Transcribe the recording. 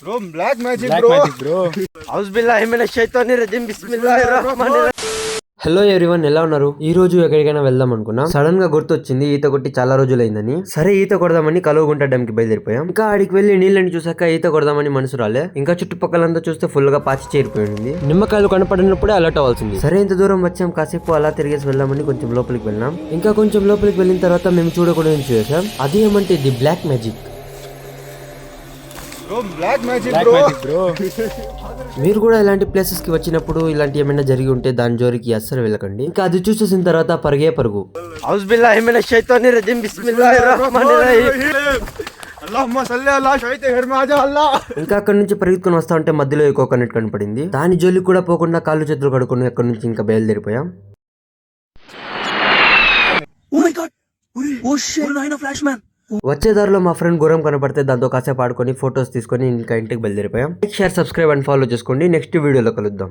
Bro black magic bro ఔజ్ బిల్లాహి మినష్ షైతానిర్ రజీమ్ బిస్మిల్లాహిర్ రహమానిర్ రహీమ్. హలో ఎవ్రీవన్, ఎలా ఉన్నారు? ఈ రోజు ఎక్కడికైనా వెళ్దాం అనుకున్నాం. సడన్ గా గుర్తొచ్చింది ఈత కొట్టి చాలా రోజులైందని. సరే ఈత కొడదామని కలువగుంట డ్యామ్ కి బయలుదేరిపోయాం. ఇంకా ఆడికి వెళ్లి నీళ్ళని చూసాక ఈత కొడదామని మనసు రాలే. ఇంకా చుట్టుపక్కలంతా చూస్తే ఫుల్ గా పాచి చేరిపోయింది. నిమ్మకాయలు కనపడినప్పుడే అలర్ట్ అవ్వాల్సింది. సరే ఇంత దూరం వచ్చాం, కాసేపు అలా తిరిగేసి వెళ్దామని కొంచెం లోపలికి వెళ్ళాం. ఇంకా కొంచెం లోపలికి వెళ్ళిన తర్వాత మేము చూడకూడదని చూసాం. అది ఏమంటే the black magic. Black magic bro. మీరు కూడా ఇలాంటి ప్లేసెస్ కి వచ్చినప్పుడు ఇలాంటి ఏమైనా జరిగి ఉంటే దాని జోరికి అస్సలు వెళ్ళకండి. ఇంకా అది చూసేసిన తర్వాత పరుగే పరుగు. ఔజ్ బిల్లాహి మినష్ షైతానిర్ రజీమ్ బిస్మిల్లాహిర్ రహమానిర్ రహీమ్. అల్లాహుమ్మా సల్లి అలా షైతానిర్ మాజా అల్లాహ్. ఇంకా అక్కడ నుంచి పరిగెత్తుకుని వస్తా ఉంటే మధ్యలో ఈ కోకోనట్ కనపడింది. దాని జోలికి కూడా పోకుండా కాళ్ళు చేతులు కడుక్కొని అక్కడ నుంచి ఇంకా బయలుదేరిపోయాం. వచ్చే దారిలో మా ఫ్రెండ్ గుర్రం కనపడితే దాంతో కాసేపు ఆడుకొని ఫొటోస్ తీసుకొని ఇంకా ఇంటికి బయలుదేరిపోయాం. Like, share, subscribe and follow చేసుకోండి. నెక్స్ట్ వీడియోలో కలుద్దాం.